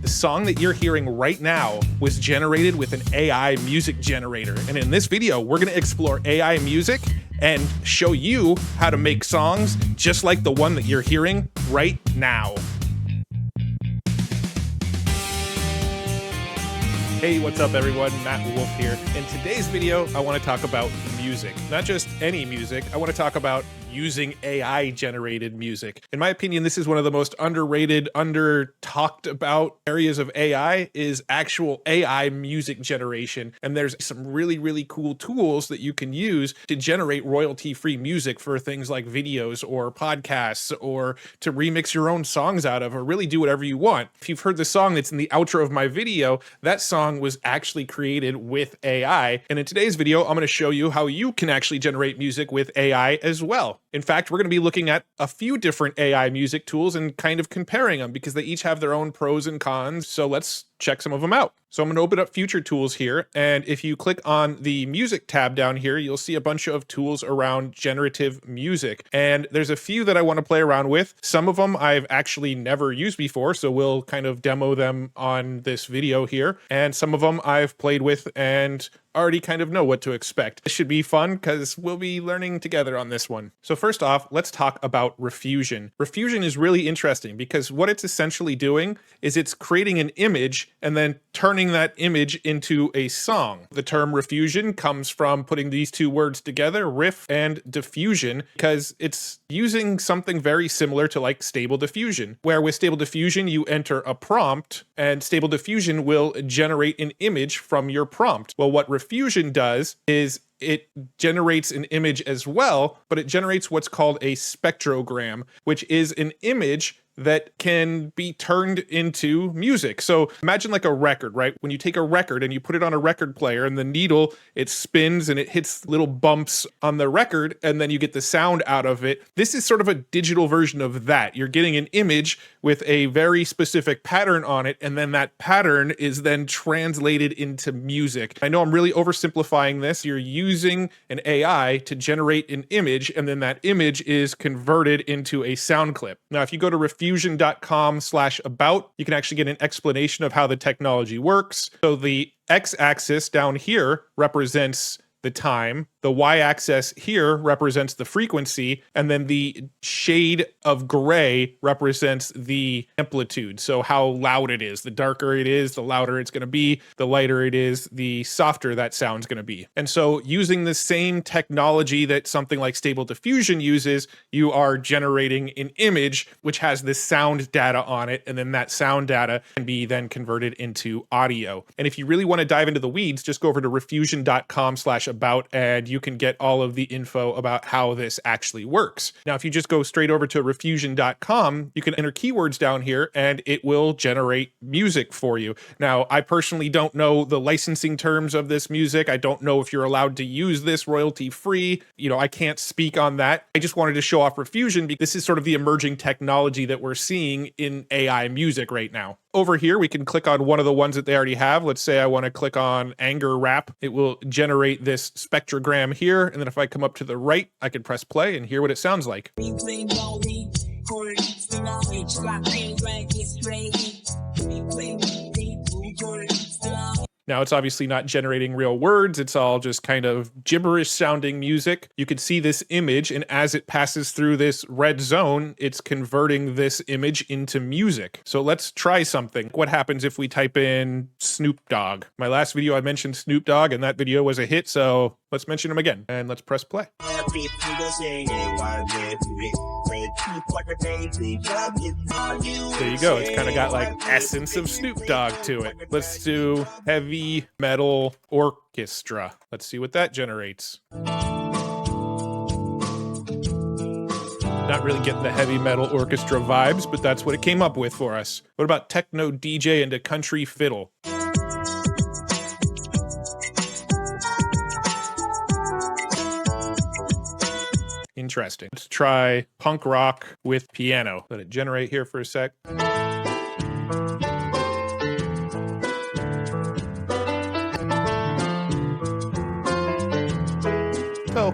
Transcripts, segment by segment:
song that you're hearing right now was generated with an AI music generator. And in this video, we're gonna explore AI music and show you how to make songs just like the one that you're hearing right now. Hey, what's up everyone? Matt Wolf here. In today's video, I want to talk about music. Not just any music, I want to talk about using AI-generated music. In my opinion, this is one of the most underrated, under-talked about areas of AI is actual AI music generation. And there's some really, really cool tools that you can use to generate royalty-free music for things like videos or podcasts or to remix your own songs out of or really do whatever you want. If you've heard the song that's in the outro of my video, that song was actually created with AI. And in today's video, I'm going to show you how you can actually generate music with AI as well. In fact, we're going to be looking at a few different AI music tools and kind of comparing them because they each have their own pros and cons. So let's check some of them out. So I'm going to open up FutureTools here. And if you click on the music tab down here, you'll see a bunch of tools around generative music. And there's a few that I want to play around with. Some of them I've actually never used before, so we'll kind of demo them on this video here. And some of them I've played with and already kind of know what to expect. This should be fun because we'll be learning together on this one. So first off, let's talk about Riffusion. Riffusion is really interesting because what it's essentially doing is it's creating an image and then turning that image into a song. The term Riffusion comes from putting these two words together, riff and diffusion, because it's using something very similar to like Stable Diffusion, where with Stable Diffusion, you enter a prompt and Stable Diffusion will generate an image from your prompt. Well, what Riffusion does is it generates an image as well, but it generates what's called a spectrogram, which is an image that can be turned into music. So imagine like a record, right? When you take a record and you put it on a record player and the needle, it spins and it hits little bumps on the record and then you get the sound out of it. This is sort of a digital version of that. You're getting an image with a very specific pattern on it and then that pattern is then translated into music. I know I'm really oversimplifying this. You're using an AI to generate an image and then that image is converted into a sound clip. Now, if you go to Riffusion.com/about, you can actually get an explanation of how the technology works. So the x-axis down here represents the time, the y-axis here represents the frequency, and then the shade of gray represents the amplitude. So how loud it is. The darker it is, the louder it's going to be. The lighter it is, the softer that sound's going to be. And so using the same technology that something like Stable Diffusion uses, you are generating an image which has this sound data on it, and then that sound data can be then converted into audio. And if you really want to dive into the weeds, just go over to Riffusion.com/about and you can get all of the info about how this actually works. Now, if you just go straight over to Riffusion.com, you can enter keywords down here and it will generate music for you. Now, I personally don't know the licensing terms of this music. I don't know if you're allowed to use this royalty free. You know, I can't speak on that. I just wanted to show off Riffusion because this is sort of the emerging technology that we're seeing in AI music right now. Over here, we can click on one of the ones that they already have. Let's say I want to click on anger rap. It will generate this spectrogram here. And then if I come up to the right, I can press play and hear what it sounds like. Now, it's obviously not generating real words. It's all just kind of gibberish sounding music. You can see this image, and as it passes through this red zone, it's converting this image into music. So let's try something. What happens if we type in Snoop Dogg? My last video, I mentioned Snoop Dogg, and that video was a hit, so let's mention him again. And let's press play. There you go. It's kind of got like essence of Snoop Dogg to it. Let's do heavy metal orchestra. Let's see what that generates. Not really getting the heavy metal orchestra vibes, but that's what it came up with for us. What about techno DJ and a country fiddle? Interesting. Let's try punk rock with piano. Let it generate here for a sec. So,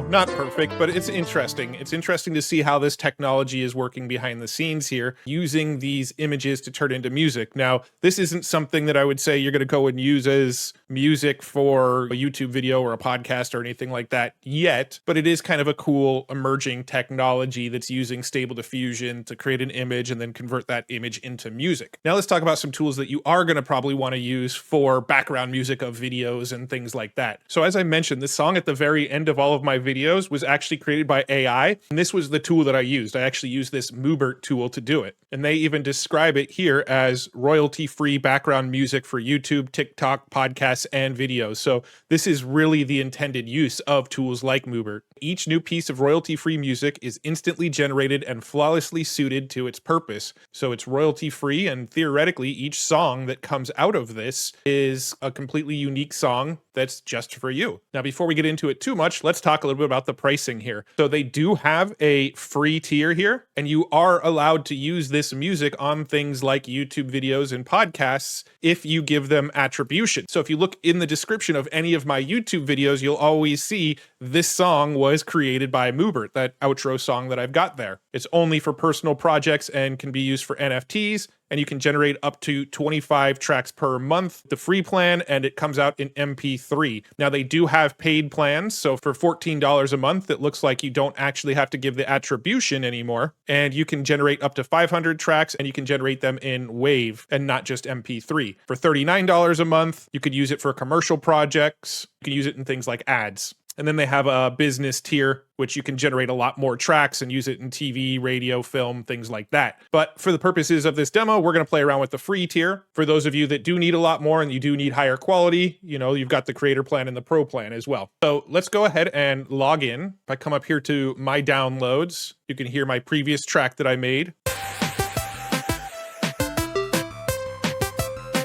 not perfect, but it's interesting. It's interesting to see how this technology is working behind the scenes here, using these images to turn into music. Now, this isn't something that I would say you're going to go and use as music for a YouTube video or a podcast or anything like that yet, but it is kind of a cool emerging technology that's using Stable Diffusion to create an image and then convert that image into music. Now let's talk about some tools that you are going to probably want to use for background music of videos and things like that. So as I mentioned, this song at the very end of all of my videos was actually created by AI, and this was the tool that I used. I actually used this Mubert tool to do it. And they even describe it here as royalty-free background music for YouTube, TikTok, podcasts, and videos. So this is really the intended use of tools like Mubert. Each new piece of royalty-free music is instantly generated and flawlessly suited to its purpose. So it's royalty-free, and theoretically, each song that comes out of this is a completely unique song that's just for you. Now, before we get into it too much, let's talk a little bit about the pricing here. So they do have a free tier here, and you are allowed to use this music on things like YouTube videos and podcasts if you give them attribution. So if you look in the description of any of my YouTube videos, you'll always see this song was created by Mubert, that outro song that I've got there. It's only for personal projects and can be used for NFTs, and you can generate up to 25 tracks per month, the free plan, and it comes out in MP3. Now, they do have paid plans, so for $14 a month, it looks like you don't actually have to give the attribution anymore, and you can generate up to 500 tracks, and you can generate them in WAV and not just MP3. For $39 a month, you could use it for commercial projects, you can use it in things like ads. And then they have a business tier, which you can generate a lot more tracks and use it in TV, radio, film, things like that. But for the purposes of this demo, we're going to play around with the free tier. For those of you that do need a lot more and you do need higher quality, you've got the creator plan and the pro plan as well. So let's go ahead and log in. If I come up here to my downloads, you can hear my previous track that I made.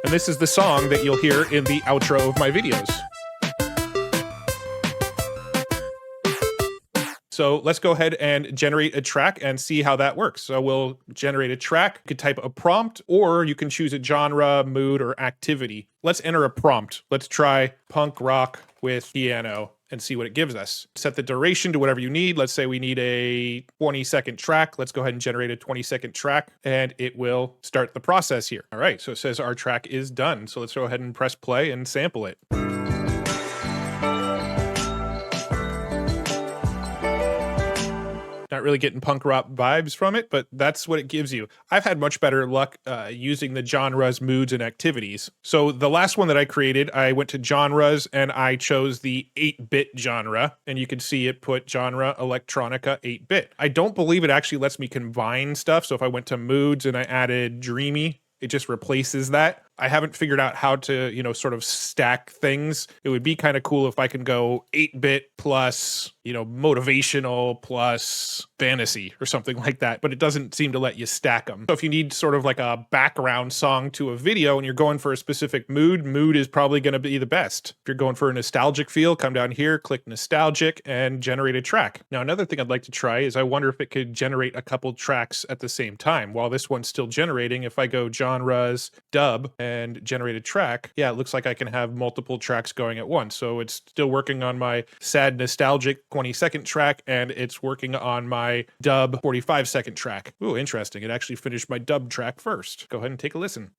And this is the song that you'll hear in the outro of my videos. So let's go ahead and generate a track and see how that works. So we'll generate a track. You could type a prompt, or you can choose a genre, mood, or activity. Let's enter a prompt. Let's try punk rock with piano and see what it gives us. Set the duration to whatever you need. Let's say we need a 20-second track. Let's go ahead and generate a 20-second track, and it will start the process here. All right, so it says our track is done. So let's go ahead and press play and sample it. Not really getting punk rock vibes from it, but that's what it gives you. I've had much better luck using the genres, moods, and activities. So the last one that I created, I went to genres and I chose the 8-bit genre, and you can see it put genre electronica 8-bit. I don't believe it actually lets me combine stuff. So if I went to moods and I added dreamy, it just replaces that. I haven't figured out how to, sort of stack things. It would be kind of cool if I can go 8-bit plus, motivational plus fantasy or something like that, but it doesn't seem to let you stack them. So if you need sort of like a background song to a video and you're going for a specific mood is probably going to be the best. If you're going for a nostalgic feel, come down here, click nostalgic, and generate a track. Now, another thing I'd like to try is I wonder if it could generate a couple tracks at the same time. While this one's still generating, if I go genres, dub, and generate a track, yeah, it looks like I can have multiple tracks going at once. So it's still working on my sad nostalgic 20-second track, and it's working on my dub 45-second track. Ooh, interesting. It actually finished my dub track first. Go ahead and take a listen.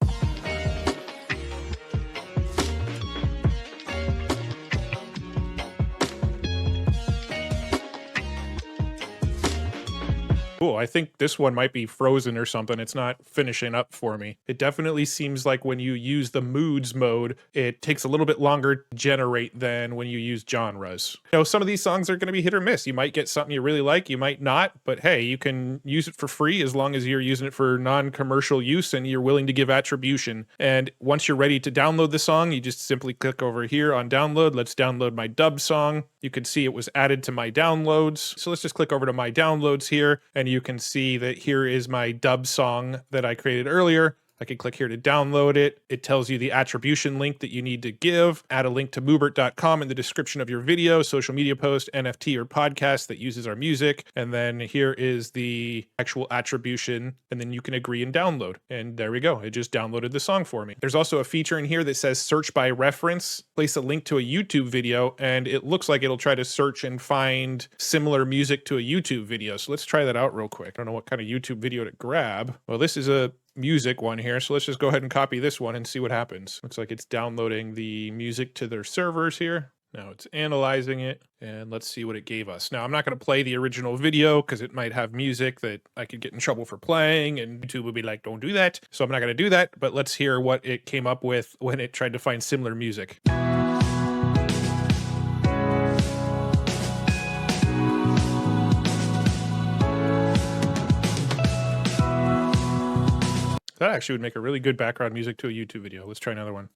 Cool. I think this one might be frozen or something. It's not finishing up for me. It definitely seems like when you use the moods mode, it takes a little bit longer to generate than when you use genres. Some of these songs are going to be hit or miss. You might get something you really like, you might not, but hey, you can use it for free as long as you're using it for non-commercial use and you're willing to give attribution. And once you're ready to download the song, you just simply click over here on download. Let's download my dub song. You can see it was added to my downloads. So let's just click over to my downloads here, and you can see that here is my dub song that I created earlier. I can click here to download it. It tells you the attribution link that you need to give. Add a link to Mubert.com in the description of your video, social media post, NFT, or podcast that uses our music. And then here is the actual attribution, and then you can agree and download. And there we go. It just downloaded the song for me. There's also a feature in here that says search by reference. Place a link to a YouTube video, and it looks like it'll try to search and find similar music to a YouTube video. So let's try that out real quick. I don't know what kind of YouTube video to grab. Well, this is a music one here, so let's just go ahead and copy this one and see what happens. Looks like it's downloading the music to their servers here. Now it's analyzing it, and let's see what it gave us. Now, I'm not going to play the original video because it might have music that I could get in trouble for playing, and YouTube would be like, don't do that. So I'm not going to do that, but let's hear what it came up with when it tried to find similar music. That actually would make a really good background music to a YouTube video. Let's try another one.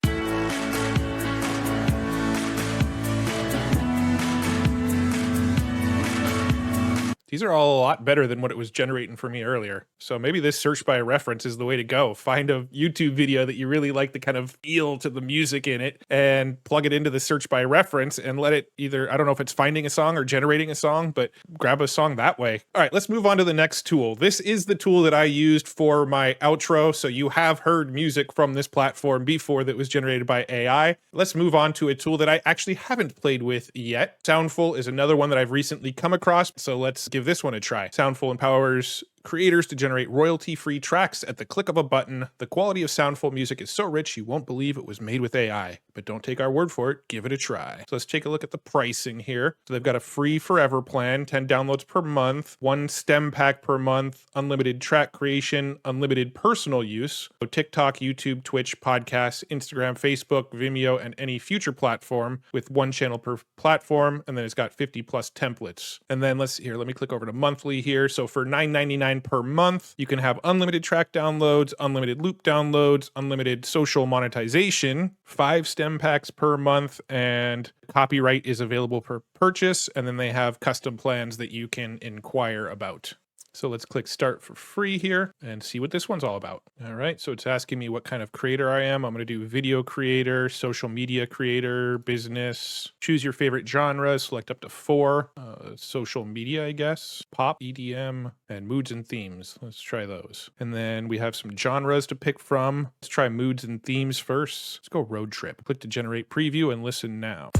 These are all a lot better than what it was generating for me earlier. So maybe this search by reference is the way to go. Find a YouTube video that you really like the kind of feel to the music in it and plug it into the search by reference and let it either, I don't know if it's finding a song or generating a song, but grab a song that way. All right, let's move on to the next tool. This is the tool that I used for my outro. So you have heard music from this platform before that was generated by AI. Let's move on to a tool that I actually haven't played with yet. Soundful is another one that I've recently come across. So let's give this one a try. Soundful empowers creators to generate royalty-free tracks at the click of a button. The quality of Soundful music is so rich you won't believe it was made with AI. But don't take our word for it, give it a try. So let's take a look at the pricing here. So they've got a free forever plan, 10 downloads per month, 1 stem pack per month, unlimited track creation, unlimited personal use. So TikTok, YouTube, Twitch, podcasts, Instagram, Facebook, Vimeo, and any future platform with 1 channel per platform. And then it's got 50 plus templates. And then let me click over to monthly here. So for $9.99 per month, you can have unlimited track downloads, unlimited loop downloads, unlimited social monetization, 5 stem packs per month, and copyright is available per purchase. And then they have custom plans that you can inquire about. So let's click start for free here and see what this one's all about. All right, so it's asking me what kind of creator I am. I'm going to do video creator, social media creator, business. Choose your favorite genre, select up to 4. Social media, I guess. Pop, EDM, and moods and themes. Let's try those. And then we have some genres to pick from. Let's try moods and themes first. Let's go road trip. Click to generate preview and listen now.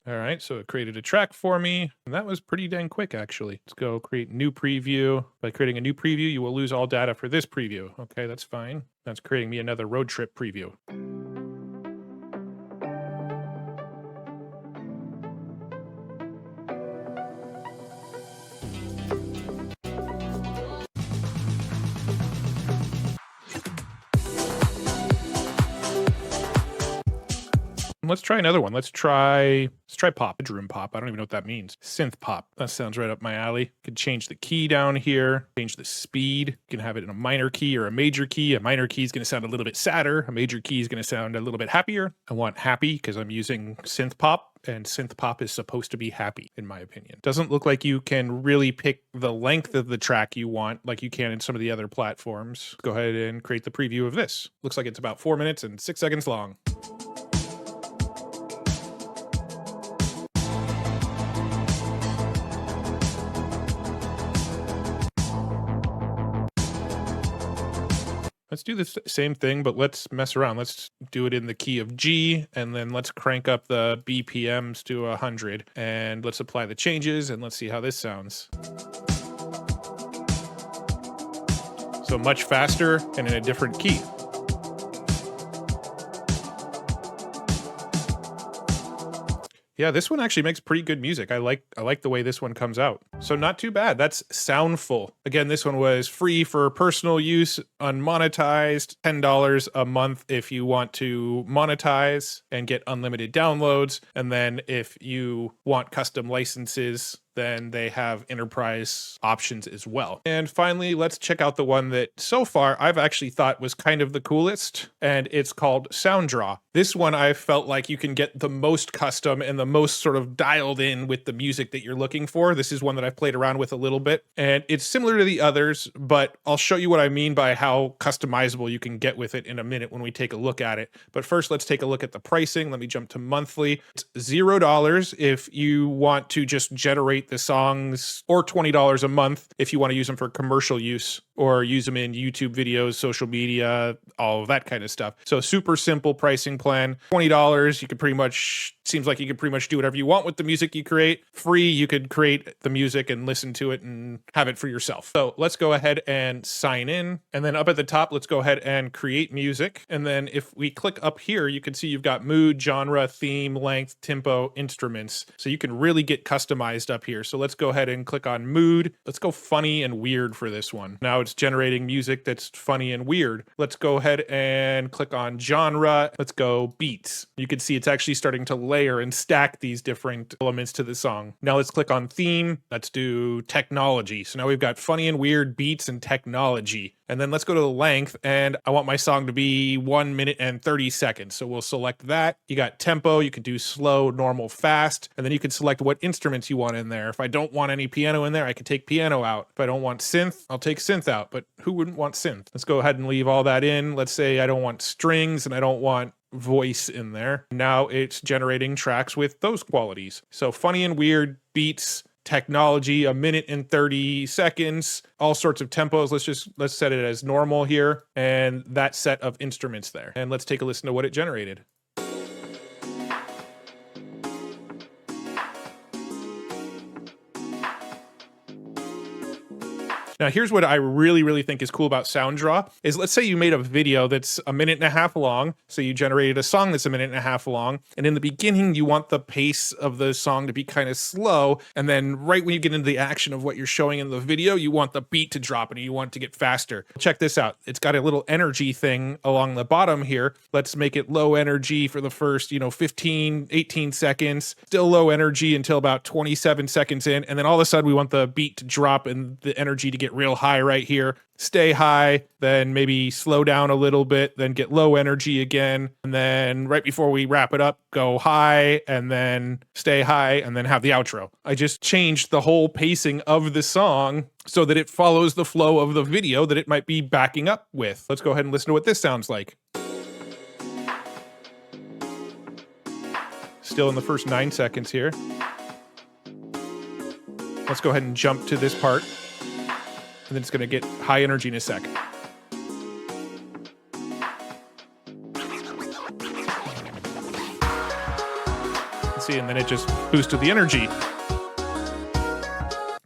All right, so it created a track for me, and that was pretty dang quick, actually. Let's go create new preview. By creating a new preview, you will lose all data for this preview. Okay, that's fine. That's creating me another road trip preview. Let's try another one. Let's try pop, bedroom pop. I don't even know what that means. Synth pop. That sounds right up my alley. You can change the key down here, change the speed. You can have it in a minor key or a major key. A minor key is going to sound a little bit sadder. A major key is going to sound a little bit happier. I want happy because I'm using synth pop, and synth pop is supposed to be happy, in my opinion. Doesn't look like you can really pick the length of the track you want like you can in some of the other platforms. Go ahead and create the preview of this. Looks like it's about 4 minutes and 6 seconds long. Let's do the same thing, but let's mess around. Let's do it in the key of G, and then let's crank up the BPMs to 100. And let's apply the changes, and let's see how this sounds. So much faster and in a different key. Yeah, this one actually makes pretty good music. I like the way this one comes out. So not too bad. That's Soundful. Again, this one was free for personal use, unmonetized, $10 a month if you want to monetize and get unlimited downloads. And then if you want custom licenses, then they have enterprise options as well. And finally, let's check out the one that so far I've actually thought was kind of the coolest, and it's called Soundraw. This one I felt like you can get the most custom and the most sort of dialed in with the music that you're looking for. This is one that I've played around with a little bit, and it's similar to the others, but I'll show you what I mean by how customizable you can get with it in a minute when we take a look at it. But first, let's take a look at the pricing. Let me jump to monthly. It's $0 if you want to just generate the songs, or $20 a month if you want to use them for commercial use or use them in YouTube videos, social media, all of that kind of stuff. So super simple pricing plan. $20, you could pretty much, seems like you could pretty much do whatever you want with the music you create. Free, you could create the music and listen to it and have it for yourself. So let's go ahead and sign in. And then up at the top, let's go ahead and create music. And then if we click up here, you can see you've got mood, genre, theme, length, tempo, instruments. So you can really get customized up here. So let's go ahead and click on mood. Let's go funny and weird for this one. Now it's generating music that's funny and weird. Let's go ahead and click on genre. Let's go beats. You can see it's actually starting to layer and stack these different elements to the song. Now let's click on theme. Let's do technology. So now we've got funny and weird, beats, and technology. And then let's go to the length, and I want my song to be 1 minute and 30 seconds. So we'll select that. You got tempo, you can do slow, normal, fast, and then you can select what instruments you want in there. If I don't want any piano in there, I can take piano out. If I don't want synth, I'll take synth out, but who wouldn't want synth? Let's go ahead and leave all that in. Let's say I don't want strings and I don't want voice in there. Now it's generating tracks with those qualities. So funny and weird, beats, technology, 1 minute and 30 seconds, all sorts of tempos. Let's set it as normal here, and that set of instruments there. And let's take a listen to what it generated. Now, here's what I really think is cool about Soundraw is, let's say you made a video that's 1.5 minutes long. So you generated a song that's 1.5 minutes long. And in the beginning, you want the pace of the song to be kind of slow. And then right when you get into the action of what you're showing in the video, you want the beat to drop and you want it to get faster. Check this out. It's got a little energy thing along the bottom here. Let's make it low energy for the first, 15, 18 seconds. Still low energy until about 27 seconds in. And then all of a sudden we want the beat to drop and the energy to get real high right here. Stay high, then maybe slow down a little bit, then get low energy again, and then right before we wrap it up, go high, and then stay high, and then have the outro. I just changed the whole pacing of the song so that it follows the flow of the video that it might be backing up with. Let's go ahead and listen to what this sounds like. Still in the first 9 seconds here. Let's go ahead and jump to this part. And then it's going to get high energy in a sec. See, and then it just boosted the energy.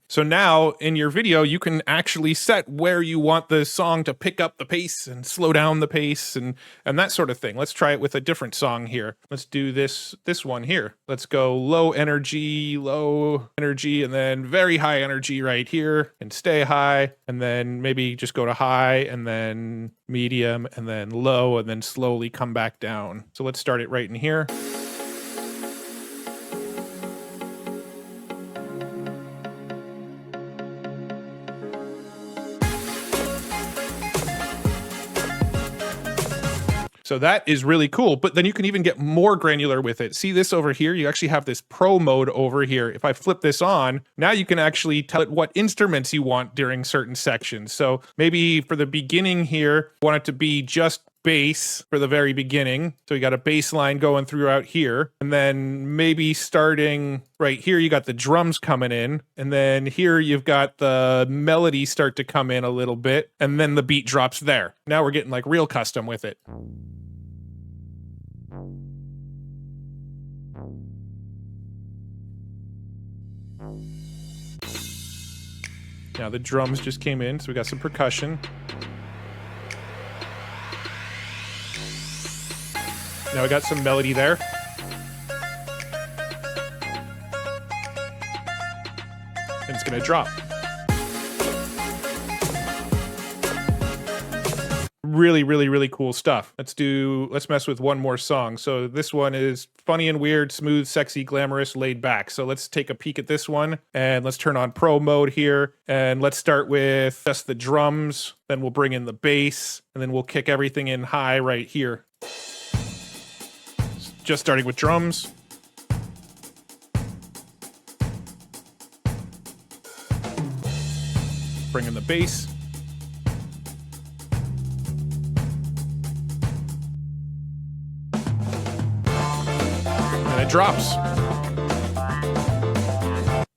So now in your video, you can actually set where you want the song to pick up the pace and slow down the pace and that sort of thing. Let's try it with a different song here. Let's do this one here. Let's go low energy, and then very high energy right here, and stay high, and then maybe just go to high, and then medium, and then low, and then slowly come back down. So let's start it right in here. So that is really cool, but then you can even get more granular with it. See this over here? You actually have this pro mode over here. If I flip this on, now you can actually tell it what instruments you want during certain sections. So maybe for the beginning here, you want it to be just bass for the very beginning. So you got a bass line going throughout here. And then maybe starting right here, you got the drums coming in. And then here you've got the melody start to come in a little bit. And then the beat drops there. Now we're getting like real custom with it. Now the drums just came in, so we got some percussion. Now we got some melody there. And it's gonna drop. really, really, really cool stuff. Let's mess with one more song. So this one is funny and weird, smooth, sexy, glamorous, laid back. So let's take a peek at this one and let's turn on pro mode here. And let's start with just the drums. Then we'll bring in the bass and then we'll kick everything in high right here. Just starting with drums. Bring in the bass. And it drops.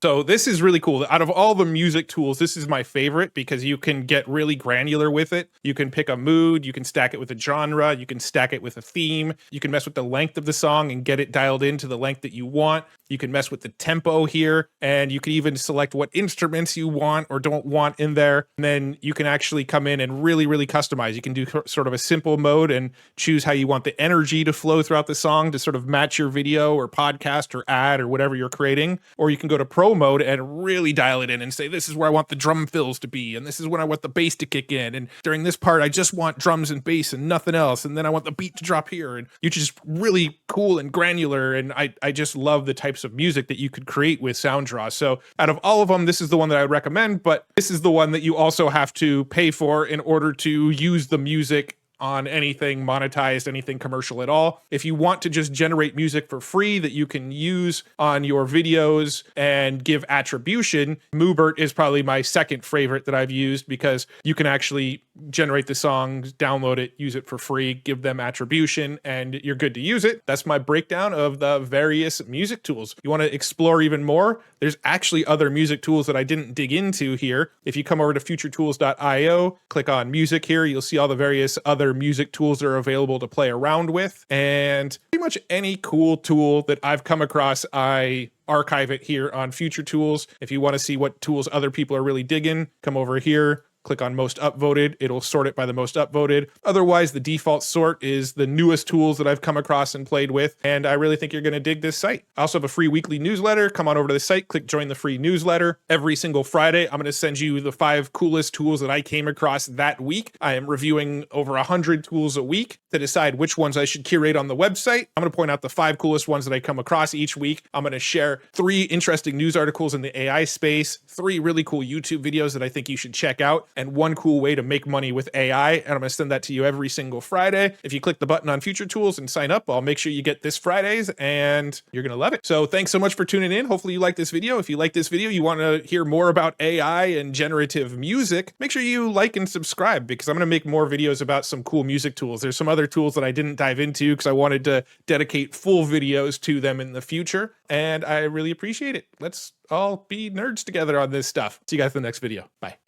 So this is really cool. Out of all the music tools, this is my favorite because you can get really granular with it. You can pick a mood, you can stack it with a genre, you can stack it with a theme, you can mess with the length of the song and get it dialed into the length that you want. You can mess with the tempo here, and you can even select what instruments you want or don't want in there. And then you can actually come in and really, really customize. You can do sort of a simple mode and choose how you want the energy to flow throughout the song to sort of match your video or podcast or ad or whatever you're creating. Or you can go to pro mode and really dial it in and say, this is where I want the drum fills to be, and this is when I want the bass to kick in, and during this part I just want drums and bass and nothing else, and then I want the beat to drop here. And you just really cool and granular, and I just love the types of music that you could create with Soundraw. So out of all of them, this is the one that I would recommend, but this is the one that you also have to pay for in order to use the music on anything monetized, anything commercial at all. If you want to just generate music for free that you can use on your videos and give attribution, Mubert is probably my second favorite that I've used because you can actually generate the songs, download it, use it for free, give them attribution, and you're good to use it. That's my breakdown of the various music tools. You want to explore even more? There's actually other music tools that I didn't dig into here. If you come over to FutureTools.io, click on music here, you'll see all the various other music tools that are available to play around with. And pretty much any cool tool that I've come across, I archive it here on FutureTools. If you want to see what tools other people are really digging, come over here. Click on most upvoted. It'll sort it by the most upvoted. Otherwise, the default sort is the newest tools that I've come across and played with. And I really think you're going to dig this site. I also have a free weekly newsletter. Come on over to the site, click join the free newsletter. Every single Friday, I'm going to send you the 5 coolest tools that I came across that week. I am reviewing over 100 tools a week to decide which ones I should curate on the website. I'm going to point out the 5 coolest ones that I come across each week. I'm going to share 3 interesting news articles in the AI space, 3 really cool YouTube videos that I think you should check out, and 1 cool way to make money with AI. And I'm going to send that to you every single Friday. If you click the button on FutureTools and sign up, I'll make sure you get this Fridays and you're going to love it. So thanks so much for tuning in. Hopefully you like this video. If you like this video, you want to hear more about AI and generative music, make sure you like and subscribe because I'm going to make more videos about some cool music tools. There's some other tools that I didn't dive into because I wanted to dedicate full videos to them in the future. And I really appreciate it. Let's all be nerds together on this stuff. See you guys in the next video. Bye.